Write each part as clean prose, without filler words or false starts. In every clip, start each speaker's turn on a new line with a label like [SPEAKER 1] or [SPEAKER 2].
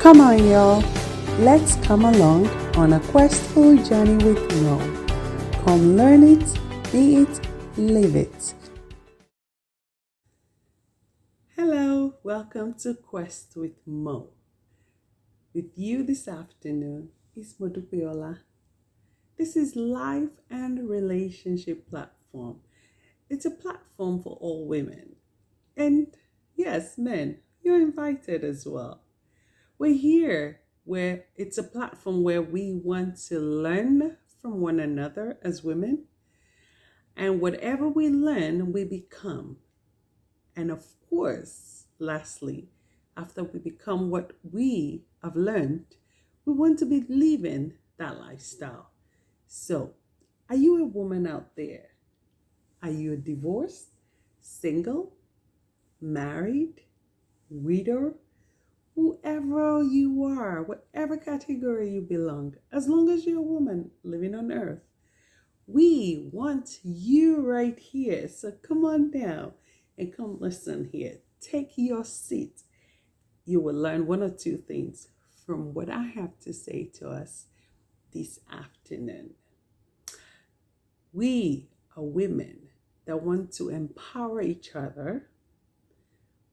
[SPEAKER 1] Come on, y'all. Let's come along on a questful journey with Mo. Come learn it, be it, live it. Hello, welcome to Quest with Mo. With you this afternoon is Modupiola. This is life and relationship platform. It's a platform for all women. And yes, men, you're invited as well. We're here where it's a platform where we want to learn from one another as women. And whatever we learn, we become. And of course, lastly, after we become what we have learned, we want to be living that lifestyle. So, are you a woman out there? Are you divorced, single, married, widow? Whoever you are, whatever category you belong, as long as you're a woman living on earth, we want you right here. So come on down and come listen here. Take your seat. You will learn one or two things from what I have to say to us this afternoon. We are women that want to empower each other.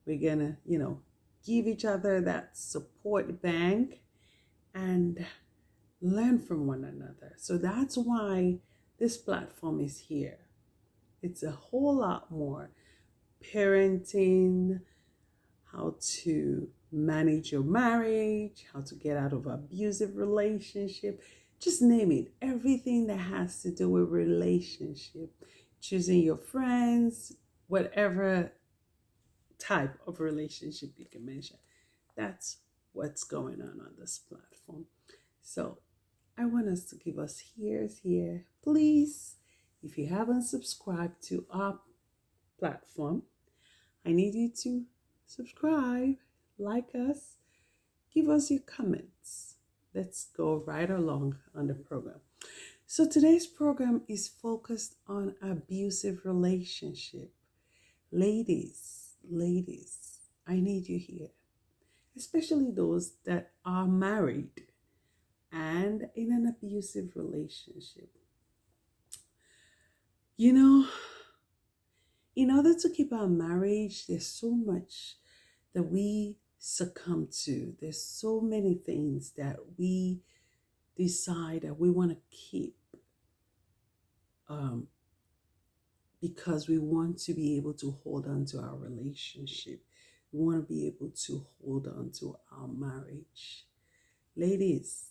[SPEAKER 1] We're gonna, give each other that support bank and learn from one another. So that's why this platform is here. It's a whole lot more parenting, how to manage your marriage, how to get out of abusive relationship, just name it. Everything that has to do with relationship, choosing your friends, whatever type of relationship you can mention. That's what's going on this platform. So I want us to give us here's here. Please, if you haven't subscribed to our platform, I need you to subscribe, like us, give us your comments. Let's go right along on the program. So today's program is focused on abusive relationship. Ladies, I need you here, especially those that are married and in an abusive relationship. In order to keep our marriage, there's so much that we succumb to. There's so many things that we decide that we want to keep because we want to be able to hold on to our relationship. We want to be able to hold on to our marriage. Ladies,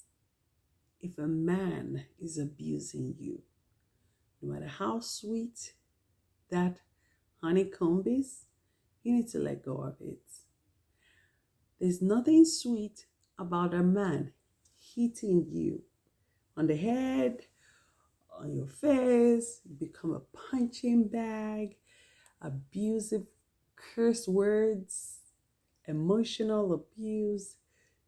[SPEAKER 1] if a man is abusing you, no matter how sweet that honeycomb is, you need to let go of it. There's nothing sweet about a man hitting you on the head, on your face, you become a punching bag, abusive curse words, emotional abuse,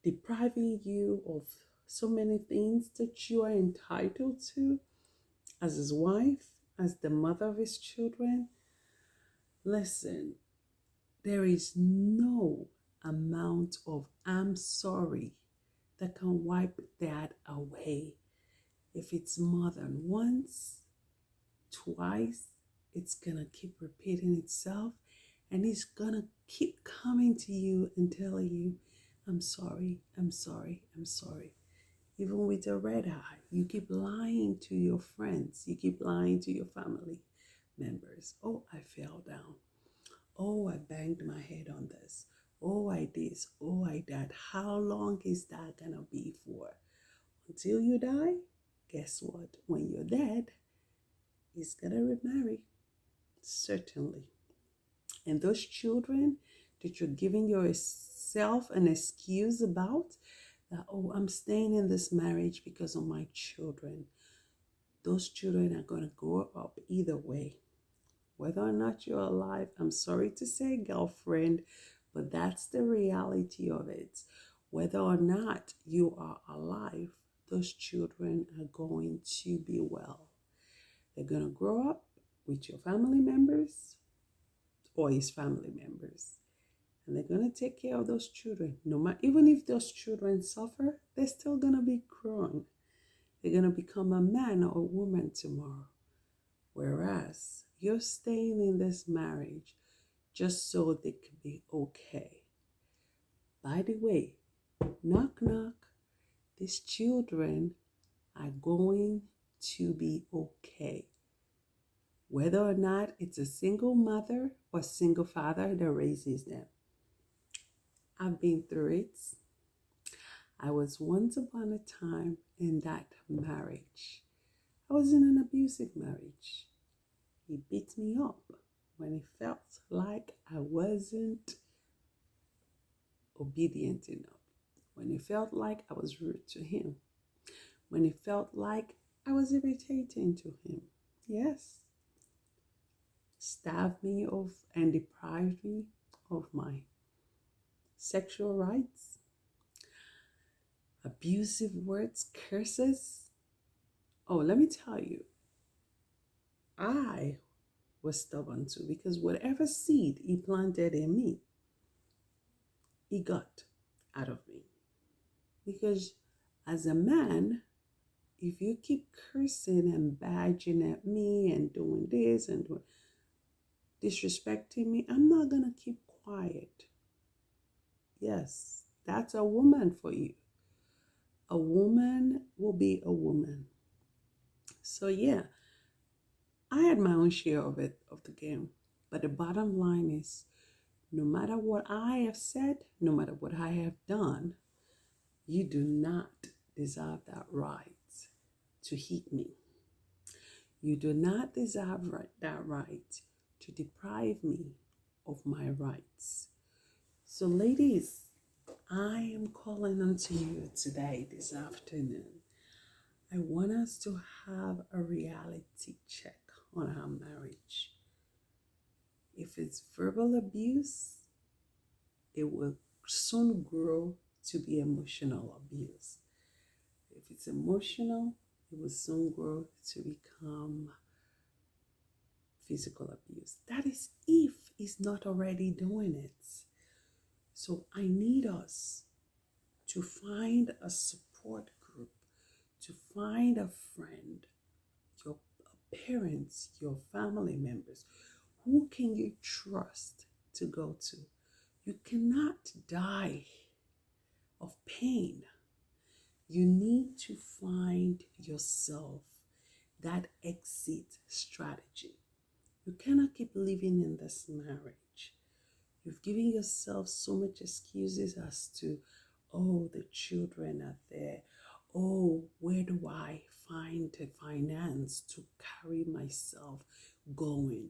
[SPEAKER 1] depriving you of so many things that you are entitled to as his wife, as the mother of his children. Listen, there is no amount of I'm sorry that can wipe that away. If it's more than once, twice, it's gonna keep repeating itself, and it's gonna keep coming to you and telling you, I'm sorry, I'm sorry, I'm sorry. Even with a red eye, you keep lying to your friends, you keep lying to your family members. Oh, I fell down. Oh, I banged my head on this. Oh, I this. Oh, I that. How long is that gonna be for? Until you die? Guess what? When you're dead, he's gonna remarry. Certainly. And those children that you're giving yourself an excuse about, that, oh, I'm staying in this marriage because of my children. Those children are going to grow up either way. Whether or not you're alive, I'm sorry to say, girlfriend, but that's the reality of it. Whether or not you are alive, those children are going to be well. They're going to grow up with your family members or his family members. and they're going to take care of those children. No matter, even if those children suffer, they're still going to be grown. They're going to become a man or a woman tomorrow. Whereas you're staying in this marriage just so they can be okay. By the way, knock knock, these children are going to be okay. Whether or not it's a single mother or single father that raises them. I've been through it. I was once upon a time in that marriage. I was in an abusive marriage. He beat me up when he felt like I wasn't obedient enough. When he felt like I was rude to him. When he felt like I was irritating to him. Yes. Starved me of and deprived me of my sexual rights. Abusive words, curses. Oh, let me tell you, I was stubborn too, because whatever seed he planted in me, he got out of me. Because as a man, if you keep cursing and badging at me and doing this and disrespecting me, I'm not going to keep quiet. Yes, that's a woman for you. A woman will be a woman. So yeah, I had my own share of it, of the game. But the bottom line is, no matter what I have said, no matter what I have done, you do not deserve that right to hit me. You do not deserve that right to deprive me of my rights. So ladies, I am calling unto you today, this afternoon. I want us to have a reality check on our marriage. If it's verbal abuse, it will soon grow to be emotional abuse. If it's emotional, it will soon grow to become physical abuse. That is if he's not already doing it. So I need us to find a support group, to find a friend, your parents, your family members. Who can you trust to go to? You cannot die of pain. You need to find yourself that exit strategy. You cannot keep living in this marriage. You've given yourself so much excuses as to, oh, the children are there. Oh, where do I find the finance to carry myself going?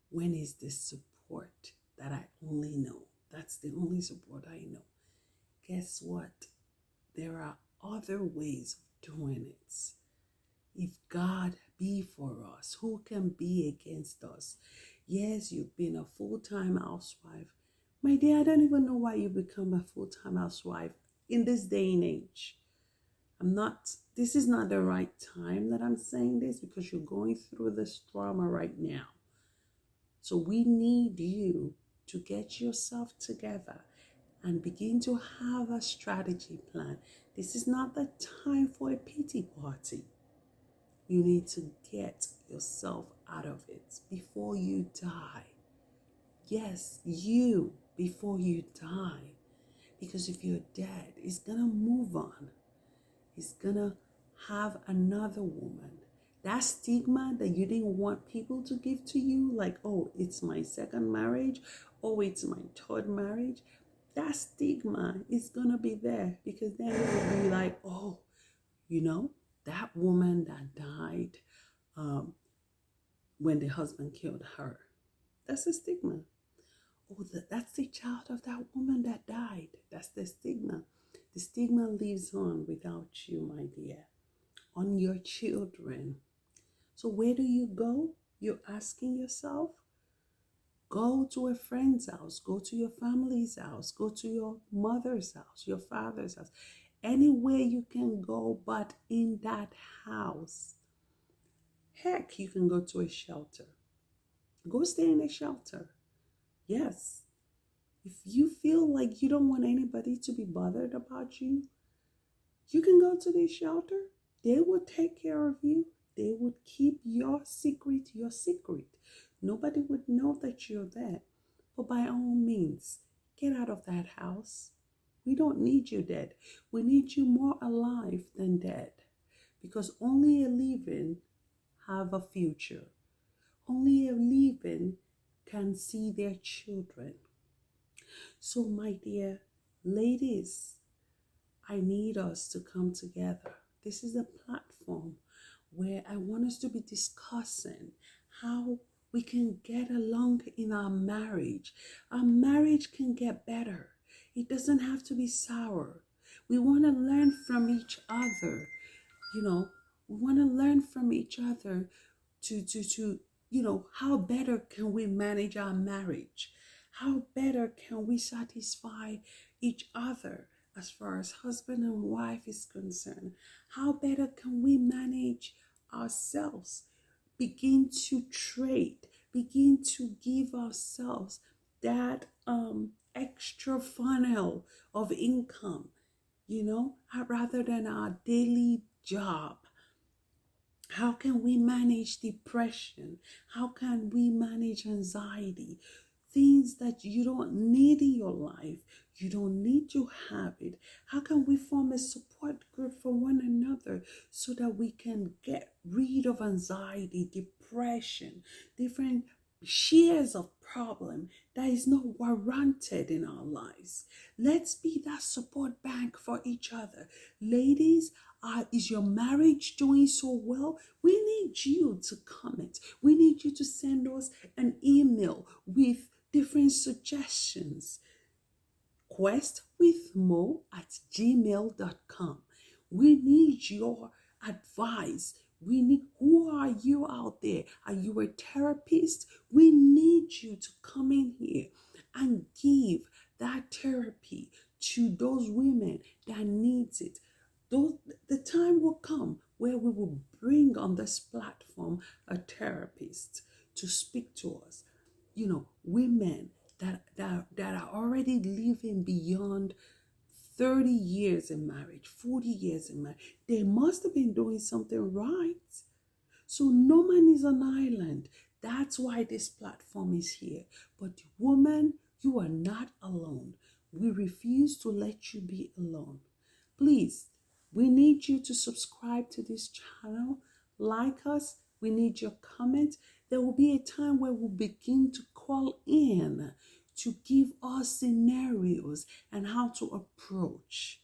[SPEAKER 1] When is the support that I only know? That's the only support I know. Guess what? There are other ways of doing it. If God be for us, who can be against us? Yes, you've been a full-time housewife. My dear, I don't even know why you become a full-time housewife in this day and age. This is not the right time that I'm saying this, because you're going through this trauma right now. So we need you to get yourself together and begin to have a strategy plan. This is not the time for a pity party. You need to get yourself out of it before you die. Yes, you, before you die. Because if you're dead, it's going to move on. It's going to have another woman. That stigma that you didn't want people to give to you, like, oh, it's my second marriage, oh, it's my third marriage, that stigma is going to be there, because then it will be like, oh, that woman that died when the husband killed her. That's a stigma. Oh, that's the child of that woman that died. That's the stigma. The stigma lives on without you, my dear, on your children. So where do you go? You're asking yourself? Go to a friend's house. Go to your family's house. Go to your mother's house, your father's house. Anywhere you can go, but in that house. Heck, you can go to a shelter. Go stay in a shelter. Yes. If you feel like you don't want anybody to be bothered about you, you can go to the shelter. They will take care of you. They would keep your secret your secret. Nobody would know that you're there. But by all means, get out of that house. We don't need you dead. We need you more alive than dead. Because only a living have a future. Only a living can see their children. So, my dear ladies, I need us to come together. This is a platform where I want us to be discussing how we can get along in our marriage. Our marriage can get better. It doesn't have to be sour. We want to learn from each other. You know, we want to learn from each other to how better can we manage our marriage? How better can we satisfy each other as far as husband and wife is concerned? How better can we manage ourselves? Begin to trade, begin to give ourselves that extra funnel of income, rather than our daily job. How can we manage depression? How can we manage anxiety? Things that you don't need in your life, you don't need to have it. How can we form a support group for one another so that we can get rid of anxiety, depression, different shares of problem that is not warranted in our lives? Let's be that support bank for each other. Ladies, is your marriage doing so well? We need you to comment. We need you to send us an email with different suggestions. questwithmo@gmail.com. We need your advice. Who are you out there? Are you a therapist? We need you to come in here and give that therapy to those women that needs it. The time will come where we will bring on this platform a therapist to speak to us. Women that are already living beyond 30 years in marriage, 40 years in marriage. They must have been doing something right. So no man is an island. That's why this platform is here. But woman, you are not alone. We refuse to let you be alone. Please, we need you to subscribe to this channel, like us. We need your comments. There will be a time where we'll begin to call in to give us scenarios and how to approach.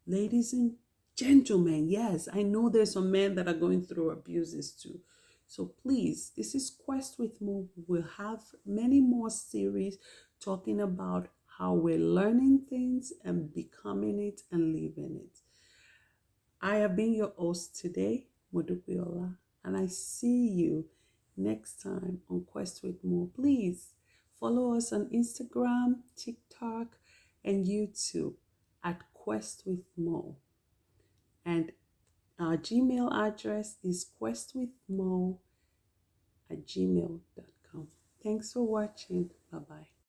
[SPEAKER 1] Ladies and gentlemen, yes, I know there's some men that are going through abuses too. So please, this is Quest with Mo. We'll have many more series talking about how we're learning things and becoming it and living it. I have been your host today, Modupiola, and I see you next time on Quest with More. Please follow us on Instagram, TikTok, and YouTube at Quest with More. And our Gmail address is questwithmo@gmail.com. Thanks for watching.